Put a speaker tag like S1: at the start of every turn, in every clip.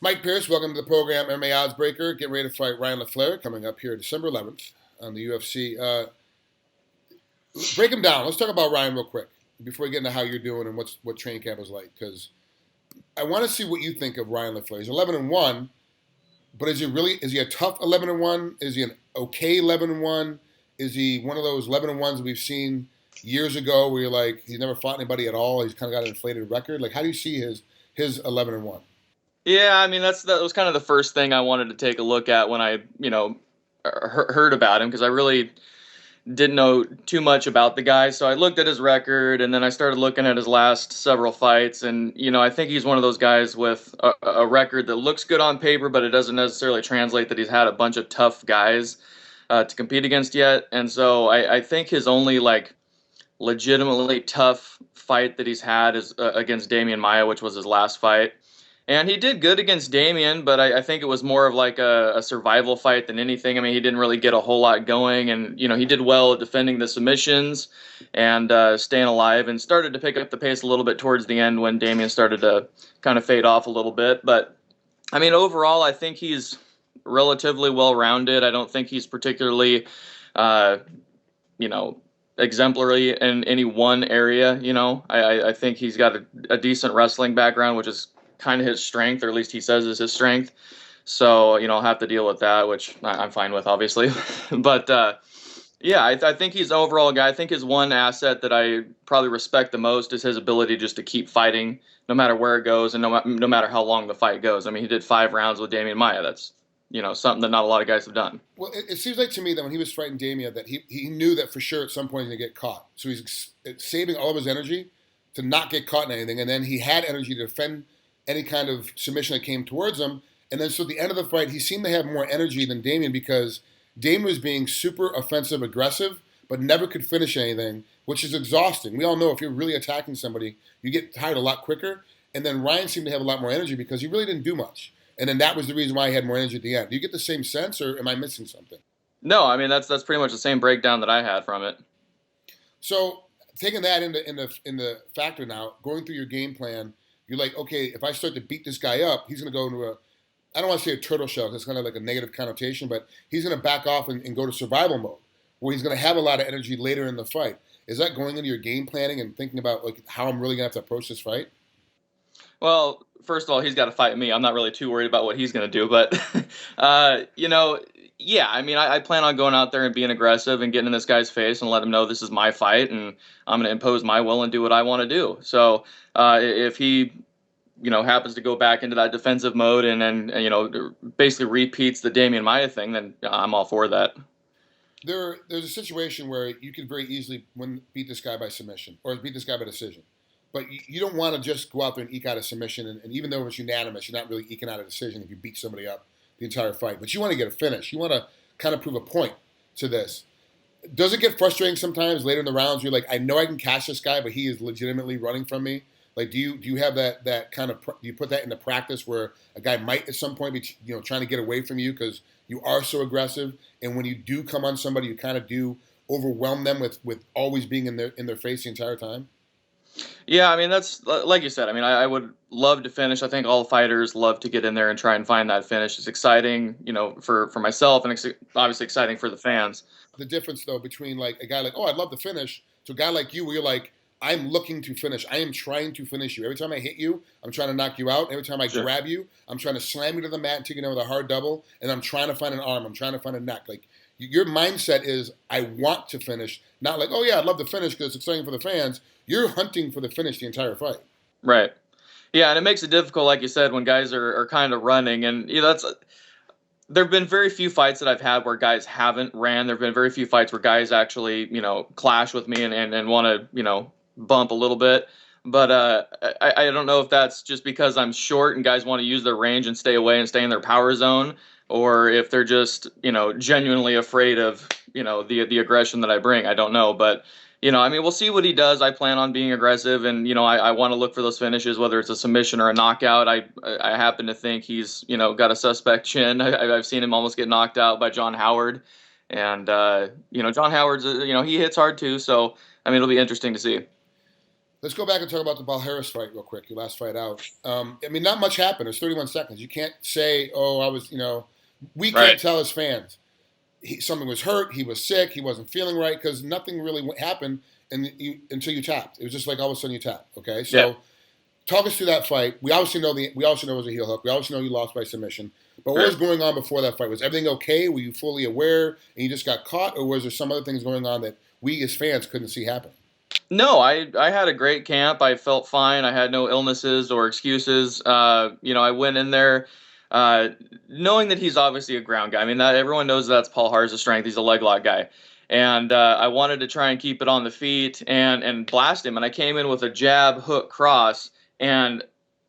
S1: Mike Pierce, welcome to the program, MMAOddsBreaker. Getting ready to fight Ryan LaFlare coming up here December 11th on the UFC. Break him down. Let's talk about Ryan real quick before we get into how you're doing and what training camp is like. Because I want to see what you think of Ryan LaFlare. He's 11-1, but is he a tough 11-1? Is he an okay 11-1? Is he one of those 11-1s that we've seen years ago where you're like he's never fought anybody at all? He's kind of got an inflated record. Like, how do you see his 11-1?
S2: Yeah, I mean that was kind of the first thing I wanted to take a look at when I, heard about him because I really didn't know too much about the guy. So I looked at his record and then I started looking at his last several fights and I think he's one of those guys with a record that looks good on paper, but it doesn't necessarily translate that he's had a bunch of tough guys to compete against yet. And so I think his only legitimately tough fight that he's had is against Damian Maia, which was his last fight. And he did good against Damian, but I think it was more of like a survival fight than anything. I mean, he didn't really get a whole lot going, and he did well at defending the submissions and staying alive, and started to pick up the pace a little bit towards the end when Damian started to kind of fade off a little bit. But I mean, overall, I think he's relatively well-rounded. I don't think he's particularly, exemplary in any one area. I think he's got a decent wrestling background, which is kind of his strength, or at least he says is his strength. So, I'll have to deal with that, which I'm fine with, obviously. But, yeah, I think he's an overall guy. I think his one asset that I probably respect the most is his ability just to keep fighting no matter where it goes and no matter how long the fight goes. I mean, he did 5 rounds with Damian Maia. That's, something that not a lot of guys have done.
S1: Well, it seems like to me that when he was fighting Damian that he knew that for sure at some point he's going to get caught. So he's saving all of his energy to not get caught in anything. And then he had energy to defend any kind of submission that came towards him. And then so at the end of the fight, he seemed to have more energy than Damian because Damian was being super offensive, aggressive, but never could finish anything, which is exhausting. We all know if you're really attacking somebody, you get tired a lot quicker. And then Ryan seemed to have a lot more energy because he really didn't do much. And then that was the reason why he had more energy at the end. Do you get the same sense, or am I missing something?
S2: No, I mean, that's pretty much the same breakdown that I had from it.
S1: So taking that in the factor now, going through your game plan, you're like, okay, if I start to beat this guy up, he's going to go into I don't want to say a turtle shell because it's kind of like a negative connotation, but he's going to back off and go to survival mode where he's going to have a lot of energy later in the fight. Is that going into your game planning and thinking about like how I'm really going to have to approach this fight?
S2: Well, first of all, he's got to fight me. I'm not really too worried about what he's going to do, but, yeah, I mean, I plan on going out there and being aggressive and getting in this guy's face and let him know this is my fight and I'm going to impose my will and do what I want to do. So if he, happens to go back into that defensive mode and then, basically repeats the Damian Maia thing, then I'm all for that.
S1: There's a situation where you can very easily beat this guy by submission or beat this guy by decision. But you don't want to just go out there and eke out a submission. And even though it's unanimous, you're not really eking out a decision if you beat somebody up the entire fight. But you want to get a finish. You want to kind of prove a point to this. Does it get frustrating sometimes later in the rounds? You're like, I know I can catch this guy, but he is legitimately running from me. Like, do you have that kind of do you put that into practice where a guy might at some point be trying to get away from you because you are so aggressive, and when you do come on somebody, you kind of do overwhelm them with always being in their face the entire time?
S2: Yeah, I mean, that's like you said. I mean, I would love to finish. I think all fighters love to get in there and try and find that finish. It's exciting, for myself and obviously exciting for the fans.
S1: The difference, though, between like a guy like, oh, I'd love to finish, to a guy like you where you're like, I'm looking to finish. I am trying to finish you. Every time I hit you, I'm trying to knock you out. Every time I
S2: Sure.
S1: grab you, I'm trying to slam you to the mat and take you down with a hard double, and I'm trying to find an arm. I'm trying to find a neck. Like, your mindset is, I want to finish, not like, oh, yeah, I'd love to finish because it's exciting for the fans. You're hunting for the finish the entire fight.
S2: Right. Yeah, and it makes it difficult, like you said, when guys are kind of running. And that's there have been very few fights that I've had where guys haven't ran. There have been very few fights where guys actually, clash with me and want to, bump a little bit. But I don't know if that's just because I'm short and guys want to use their range and stay away and stay in their power zone, or if they're just, genuinely afraid of, the aggression that I bring. I don't know. But, I mean, we'll see what he does. I plan on being aggressive, and, I want to look for those finishes, whether it's a submission or a knockout. I happen to think he's, got a suspect chin. I've seen him almost get knocked out by John Howard. And, John Howard's, he hits hard too. So, I mean, it'll be interesting to see.
S1: Let's go back and talk about the Bal Harris fight real quick. Your last fight out. I mean, not much happened. It was 31 seconds. You can't say, "Oh, I was," we
S2: Right.
S1: can't tell as fans. Something was hurt. He was sick. He wasn't feeling right because nothing really happened until you tapped. It was just like all of a sudden you tapped. Okay, so
S2: Yeah.
S1: talk us through that fight. We obviously know it was a heel hook. We obviously know you lost by submission. But what was going on before that fight? Was everything okay? Were you fully aware and you just got caught, or was there some other things going on that we as fans couldn't see happen?
S2: No, I had a great camp. I felt fine. I had no illnesses or excuses. I went in there uh, knowing that he's obviously a ground guy. I mean, that everyone knows that's Paul Har's strength. He's a leg lock guy, and I wanted to try and keep it on the feet and blast him. And I came in with a jab, hook, cross, and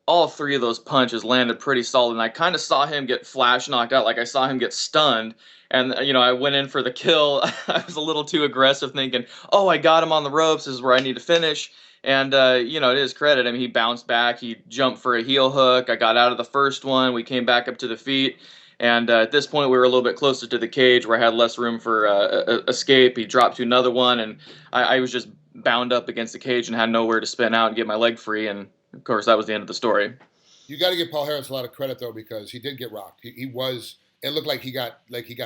S2: all three of those punches landed pretty solid. And I kind of saw him get flash knocked out, like I saw him get stunned. And I went in for the kill. I was a little too aggressive, thinking, "Oh, I got him on the ropes. This is where I need to finish." And to his credit, I mean, he bounced back. He jumped for a heel hook. I got out of the first one. We came back up to the feet. And at this point, we were a little bit closer to the cage, where I had less room for escape. He dropped to another one, and I was just bound up against the cage and had nowhere to spin out and get my leg free. And of course, that was the end of the story.
S1: You got to give Paul Harris a lot of credit though, because he did get rocked. He was. It looked like he got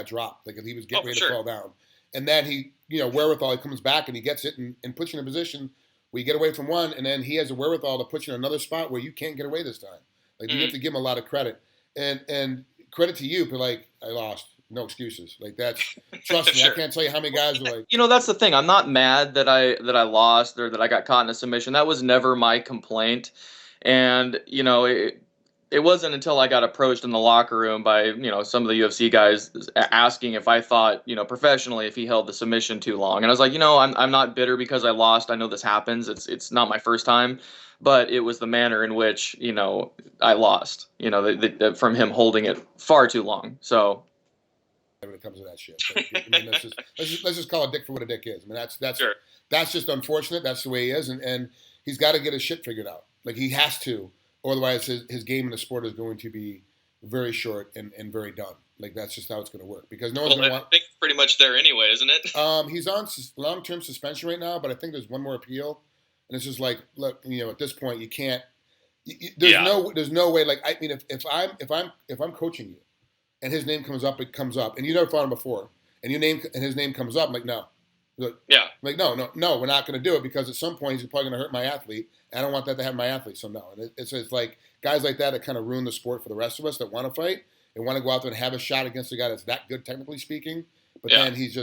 S1: dropped, like he was getting ready to fall down. And then he, wherewithal, he comes back and he gets it and puts you in a position where you get away from one, and then he has a wherewithal to put you in another spot where you can't get away this time. Like you have to give him a lot of credit, and credit to you for like, I lost, no excuses. Like that's trust me,
S2: Sure.
S1: I can't tell you how many guys are like,
S2: That's the thing. I'm not mad that I lost or that I got caught in a submission. That was never my complaint. And it wasn't until I got approached in the locker room by some of the UFC guys asking if I thought professionally if he held the submission too long. And I was like, I'm not bitter because I lost. I know this happens. It's not my first time, but it was the manner in which I lost. From him holding it far too long. So
S1: when it comes to that shit. But, I mean, let's just call a dick for what a dick is. I mean,
S2: Sure.
S1: that's just unfortunate. That's the way he is, and he's got to get his shit figured out. Like he has to, or otherwise his game in the sport is going to be very short and very done. Like that's just how it's going to work because no one's going to want.
S2: I think pretty much there anyway, isn't it?
S1: He's on long-term suspension right now, but I think there's one more appeal, and it's just like, look, at this point you can't. There's no way. Like I mean, if I'm coaching you, and his name comes up, it comes up, and you never fought him before, and his name comes up, I'm like no. Like,
S2: Yeah.
S1: Like no, we're not going to do it because at some point he's probably going to hurt my athlete. And I don't want that to happen to my athlete. So no, and it's like guys like that kind of ruin the sport for the rest of us that want to fight and want to go out there and have a shot against a guy that's that good technically speaking. But then he's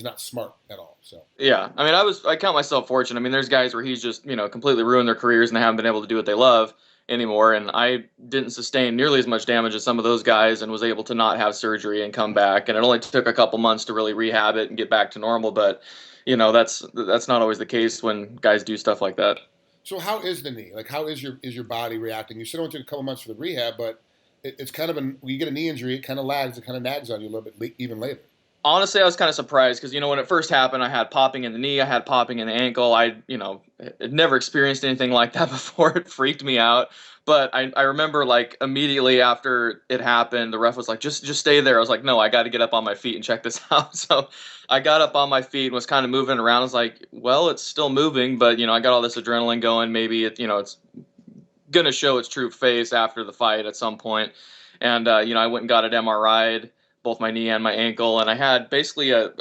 S1: not smart at all. So
S2: Yeah, I mean, I count myself fortunate. I mean, there's guys where he's just completely ruined their careers and they haven't been able to do what they love anymore. And I didn't sustain nearly as much damage as some of those guys and was able to not have surgery and come back. And it only took a couple months to really rehab it and get back to normal. But that's not always the case when guys do stuff like that.
S1: So how is the knee? Like how is your body reacting? You said it only took a couple months for the rehab, but it's kind of when you get a knee injury, it kind of lags, it kind of nags on you a little bit even later.
S2: Honestly, I was kind of surprised because, when it first happened, I had popping in the knee, I had popping in the ankle. I, had never experienced anything like that before. It freaked me out. But I remember, like, immediately after it happened, the ref was like, just stay there. I was like, no, I got to get up on my feet and check this out. So I got up on my feet and was kind of moving around. I was like, well, it's still moving, but, I got all this adrenaline going. Maybe, it's going to show its true face after the fight at some point. And, I went and got it MRI'd. Both my knee and my ankle, and I had basically a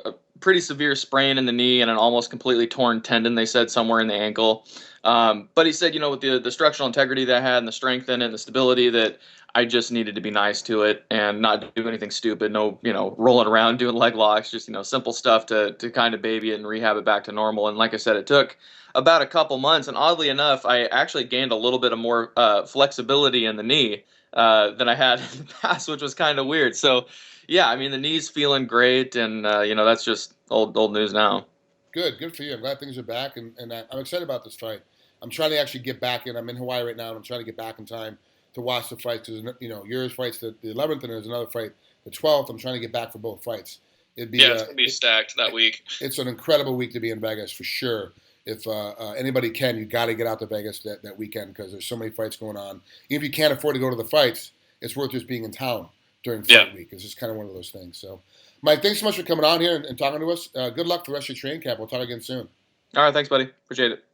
S2: pretty severe sprain in the knee and an almost completely torn tendon, they said, somewhere in the ankle. But he said, with the structural integrity that I had and the strength in it and the stability, that I just needed to be nice to it and not do anything stupid, no, rolling around doing leg locks, just, simple stuff to kind of baby it and rehab it back to normal. And like I said, it took about a couple months, and oddly enough, I actually gained a little bit of more flexibility in the knee than I had in the past, which was kind of weird. So, yeah, I mean, the knee's feeling great, and, that's just old news now.
S1: Good for you. I'm glad things are back, and I'm excited about this fight. I'm trying to actually get back in. I'm in Hawaii right now, and I'm trying to get back in time to watch the fights. Because, yours fight's the 11th, and there's another fight the 12th. I'm trying to get back for both fights.
S2: It's going to be stacked that week.
S1: It's an incredible week to be in Vegas, for sure. If anybody can, you got to get out to Vegas that weekend because there's so many fights going on. Even if you can't afford to go to the fights, it's worth just being in town during fight week. It's just kind of one of those things. So, Mike, thanks so much for coming on here and talking to us. Good luck for the rest of your training camp. We'll talk again soon.
S2: All right, thanks, buddy. Appreciate it.